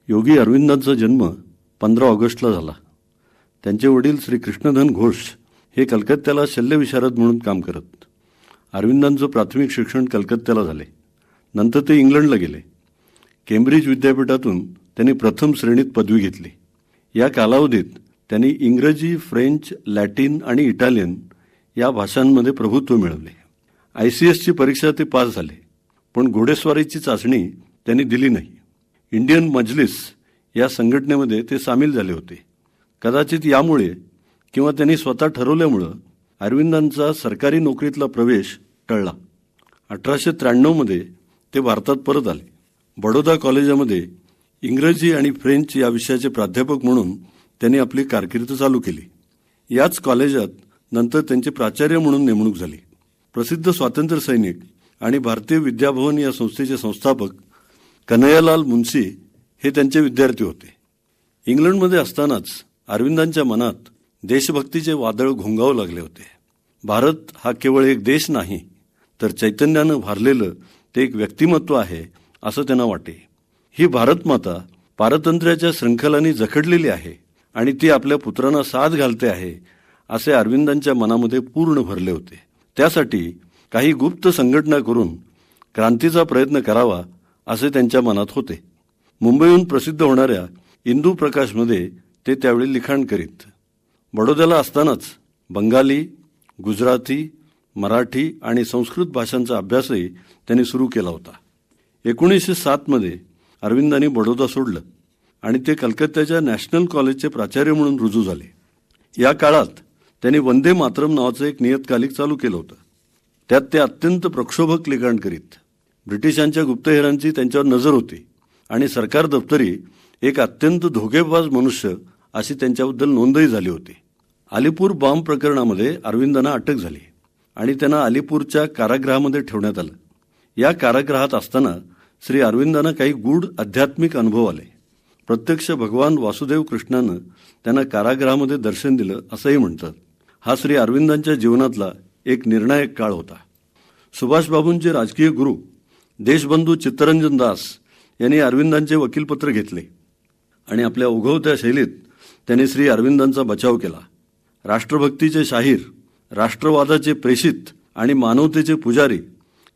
योगी अरविंदांचा जन्म 15 ऑगस्टला झाला. त्यांचे वडील श्री कृष्णधन घोष हे कलकत्त्याला शल्यविशारद म्हणून काम करत. अरविंदांचं प्राथमिक शिक्षण कलकत्त्याला झाले. नंतर ते इंग्लंडला गेले. केम्ब्रिज विद्यापीठातून त्यांनी प्रथम श्रेणीत पदवी घेतली. या कालावधीत त्यांनी इंग्रजी, फ्रेंच, लॅटिन आणि इटालियन या भाषांमध्ये प्रभुत्व मिळवले. ICSची परीक्षा ते पास झाले, पण घोडेस्वारीची चाचणी त्यांनी दिली नाही. इंडियन मजलिस या संघटनेमध्ये ते सामील झाले होते. कदाचित यामुळे किंवा त्यांनी स्वतः ठरवल्यामुळं अरविंदांचा सरकारी नोकरीतला प्रवेश टळला. 1893 ते भारतात परत आले. बडोदा कॉलेजामध्ये इंग्रजी आणि फ्रेंच या विषयाचे प्राध्यापक म्हणून त्यांनी आपली कारकीर्द चालू केली. याच कॉलेजात नंतर त्यांचे प्राचार्य म्हणून नेमणूक झाली. प्रसिद्ध स्वातंत्र्य सैनिक आणि भारतीय विद्याभवन या संस्थेचे संस्थापक कन्हैयालाल मुन्शी हे त्यांचे विद्यार्थी होते. इंग्लंडमध्ये असतानाच अरविंदांच्या मनात देशभक्तीचे वादळ घोंगावू लागले होते. भारत हा केवळ एक देश नाही, तर चैतन्यानं भारलेलं ते एक व्यक्तिमत्व आहे असं त्यांना वाटे. ही भारतमाता पारतंत्र्याच्या शृंखलांनी जखडलेली आहे आणि ती आपल्या पुत्रांना साथ घालते आहे असे अरविंदांच्या मनामध्ये पूर्ण भरले होते. त्यासाठी काही गुप्त संघटना करून क्रांतीचा प्रयत्न करावा असे त्यांच्या मनात होते. मुंबईहून प्रसिद्ध होणाऱ्या इंदू प्रकाशमध्ये ते त्यावेळी लिखाण करीत. बडोद्याला असतानाच बंगाली, गुजराती, मराठी आणि संस्कृत भाषांचा अभ्यासही त्यांनी सुरू केला होता. 1907 अरविंदांनी बडोदा सोडलं आणि ते कलकत्त्याच्या नॅशनल कॉलेजचे प्राचार्य म्हणून रुजू झाले. या काळात त्यांनी वंदे मातरम नावाचं एक नियतकालिक चालू केलं होतं. त्यात ते अत्यंत प्रक्षोभक लिखाण करीत. ब्रिटिशांच्या गुप्तहेरांची त्यांच्यावर नजर होती आणि सरकार दप्तरी एक अत्यंत धोकेबाज मनुष्य अशी त्यांच्याबद्दल नोंदही झाली होती. अलीपूर बॉम्ब प्रकरणामध्ये अरविंदांना अटक झाली आणि त्यांना अलीपूरच्या कारागृहामध्ये ठेवण्यात आलं. या कारागृहात असताना श्री अरविंदांना काही गूढ आध्यात्मिक अनुभव आले. प्रत्यक्ष भगवान वासुदेव कृष्णानं त्यांना कारागृहामध्ये दर्शन दिलं असंही म्हणतात. हा श्री अरविंदांच्या जीवनातला एक निर्णायक काळ होता. सुभाषबाबूंचे राजकीय गुरु देशबंधू चित्तरंजन दास यांनी अरविंदांचे वकीलपत्र घेतले आणि आपल्या उगवत्या शैलीत त्यांनी श्री अरविंदांचा बचाव केला. राष्ट्रभक्तीचे शाहीर, राष्ट्रवादाचे प्रेषित आणि मानवतेचे पुजारी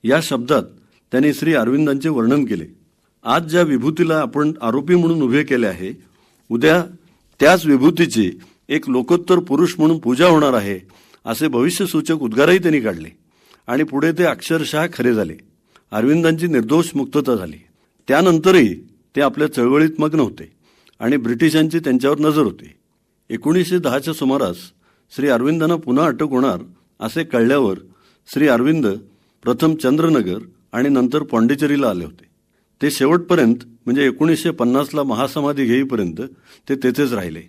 या शब्दात त्यांनी श्री अरविंदांचे वर्णन केले. आज ज्या विभूतीला आपण आरोपी म्हणून उभे केले आहे, उद्या त्याच विभूतीची एक लोकोत्तर पुरुष म्हणून पूजा होणार आहे असे भविष्यसूचक उद्गारही त्यांनी काढले आणि पुढे ते अक्षरशः खरे झाले. अरविंदांची निर्दोष मुक्तता झाली. त्यानंतरही ते आपल्या चळवळीत मग्न होते आणि ब्रिटिशांची त्यांच्यावर नजर होती. 1910च्या सुमारास श्री अरविंदांना पुन्हा अटक होणार असे कळल्यावर श्री अरविंद प्रथम चंद्रनगर आणि नंतर पॉंडिचेरीला आले होते. ते शेवटपर्यंत म्हणजे 1950ला महासमाधी घेईपर्यंत ते तेथेच राहिले.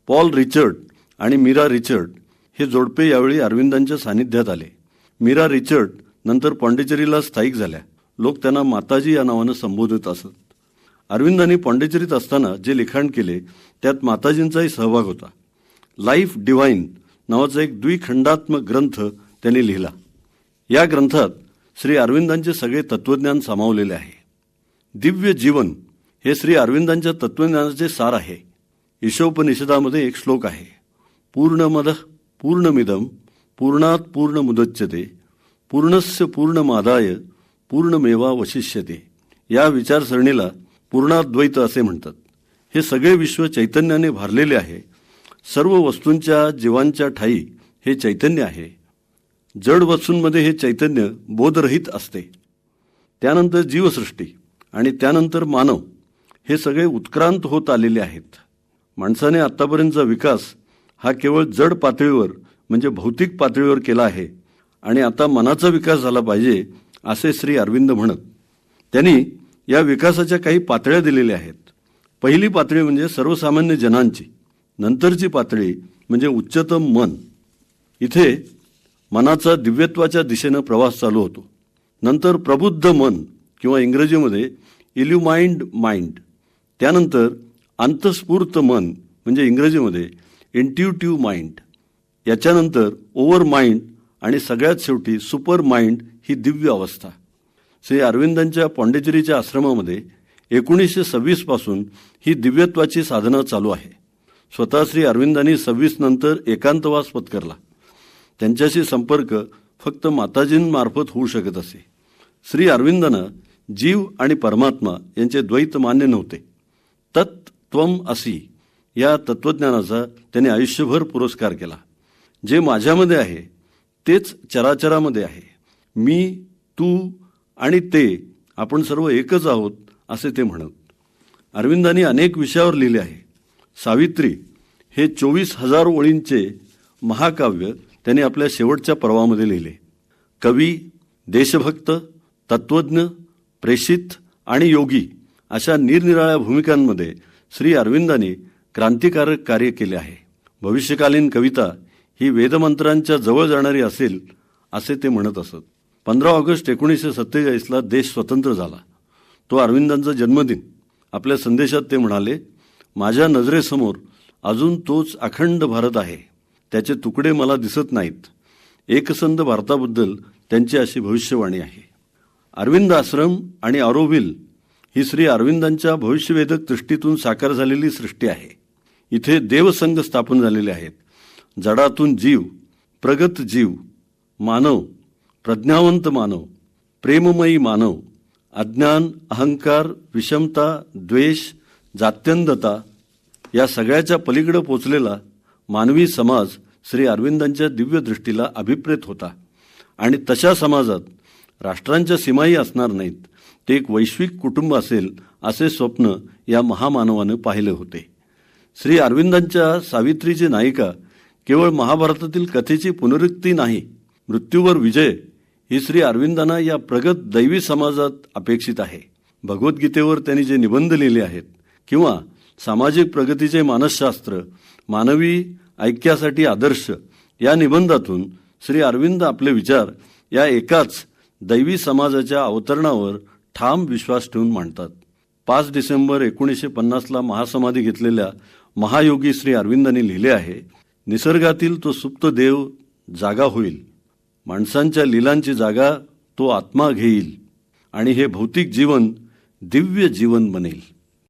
पॉल रिचर्ड आणि मीरा रिचर्ड हे जोडपे यावेळी अरविंदांच्या सानिध्यात आले. मीरा रिचर्ड नंतर पॉंडिचेरीला स्थायिक झाल्या. लोक त्यांना माताजी या नावानं संबोधित असत. अरविंदांनी पॉंडिचेरीत असताना जे लिखाण केले त्यात माताजींचाही सहभाग होता. लाईफ डिव्हाइन नावाचा एक द्विखंडात्मक ग्रंथ त्यांनी लिहिला. या ग्रंथात श्री अरविंदांचे सगळे तत्वज्ञान सामावलेले आहे. दिव्य जीवन हे श्री अरविंदांच्या तत्वज्ञानाचे सार आहे. ईशोपनिषदामध्ये एक श्लोक आहे, पूर्णमदः पूर्णमिदं पूर्णात् पूर्णमुदच्यते पूर्णस्य पूर्णमादाय पूर्णमेवावशिष्यते. या विचारसरणीला पूर्णाद्वैत असे म्हणतात. हे सगळे विश्व चैतन्याने भारलेले आहे. सर्व वस्तूंच्या, जीवांच्या ठायी हे चैतन्य आहे. जड वस्तूंमध्ये हे चैतन्य बोधरहित असते. त्यानंतर जीवसृष्टी आणि त्यानंतर मानव हे सगळे उत्क्रांत होत आलेले आहेत. माणसाने आत्तापर्यंतचा विकास हा केवळ जड पातळीवर म्हणजे भौतिक पातळीवर केला आहे आणि आता मनाचा विकास झाला पाहिजे असे श्री अरविंद म्हणत. त्यांनी या विकासाच्या काही पातळ्या दिलेल्या आहेत. पहिली पातळी म्हणजे सर्वसामान्य जनांची. नंतरची पातळी म्हणजे उच्चतम मन. इथे मनाचा दिव्यत्वाच्या दिशेनं प्रवास चालू होतो. नंतर प्रबुद्ध मन किंवा इंग्रजीमध्ये इल्युमाइंड माइंड. त्यानंतर अंतस्फूर्त मन म्हणजे इंग्रजीमध्ये इंट्युटिव्ह माइंड. याच्यानंतर ओव्हर माइंड आणि सगळ्यात शेवटी सुपर माइंड ही दिव्य अवस्था. श्री अरविंदांच्या पॉंडिचेरीच्या आश्रमामध्ये 1926 पासून ही दिव्यत्वाची साधना चालू आहे. स्वतः श्री अरविंदांनी 26 नंतर एकांतवास पत्करला. त्यांच्याशी संपर्क फक्त माताजींमार्फत होऊ शकत असे. श्री अरविंदांना जीव आणि परमात्मा यांचे द्वैत मान्य नव्हते. तत् त्वम असि या तत्वज्ञानाचा त्यांनी आयुष्यभर पुरस्कार केला. जे माझ्यामध्ये आहे तेच चराचरामध्ये आहे. मी, तू आणि ते आपण सर्व एकच आहोत असे ते म्हणत. अरविंदांनी अनेक विषयावर लिहिले आहे. सावित्री हे 24,000 ओळींचे महाकाव्य त्यांनी आपल्या शेवटच्या पर्वामध्ये लिहिले. कवी, देशभक्त, तत्वज्ञ, प्रेषित आणि योगी अशा निरनिराळ्या भूमिकांमध्ये श्री अरविंदांनी क्रांतिकारक कार्य केले आहे. भविष्यकालीन कविता ही वेदमंत्रांच्या जवळ जाणारी असेल असे ते म्हणत असत. 15 ऑगस्ट 1947ला देश स्वतंत्र झाला. तो अरविंदांचा जन्मदिन. आपल्या संदेशात ते म्हणाले, माझ्या नजरेसमोर अजून तोच अखंड भारत आहे. त्याचे तुकडे मला दिसत नाहीत. एकसंध भारताबद्दल त्यांची अशी भविष्यवाणी आहे. अरविंद आश्रम आणि ऑरोव्हिल ही श्री अरविंदांच्या भविष्यवेधक दृष्टीतून साकार झालेली सृष्टी आहे. इथे देवसंघ स्थापन झालेले आहेत. जडातून जीव, प्रगत जीव, मानव, प्रज्ञावंत मानव, प्रेममयी मानव, अज्ञान, अहंकार, विषमता, द्वेष, जात्यंधता या सगळ्याच्या पलीकडे पोचलेला मानवी समाज श्री अरविंदांच्या दिव्य दृष्टीला अभिप्रेत होता. आणि तशा समाजात राष्ट्रांच्या सीमाही असणार नाहीत. ते एक वैश्विक कुटुंब असेल असे स्वप्न या महामानवाने पाहिले होते. श्री अरविंदांच्या सावित्रीची नायिका केवळ महाभारतातील कथेची पुनरुक्ती नाही, मृत्यूवर विजय ही श्री अरविंदांना या प्रगत दैवी समाजात अपेक्षित आहे. भगवद्गीतेवर त्यांनी जे निबंध लिहिले आहेत किंवा सामाजिक प्रगतीचे मानसशास्त्र, मानवी ऐक्यासाठी आदर्श या निबंधातून श्री अरविंद आपले विचार या एकाच दैवी समाजाच्या अवतरणावर ठाम विश्वास ठेवून मांडतात. 5 डिसेंबर 1950ला महासमाधी घेतलेल्या महायोगी श्री अरविंदांनी लिहिले आहे, निसर्गातील तो सुप्त देव जागा होईल, माणसांच्या लीलांची जागा तो आत्मा घेईल आणि हे भौतिक जीवन दिव्य जीवन बनेल.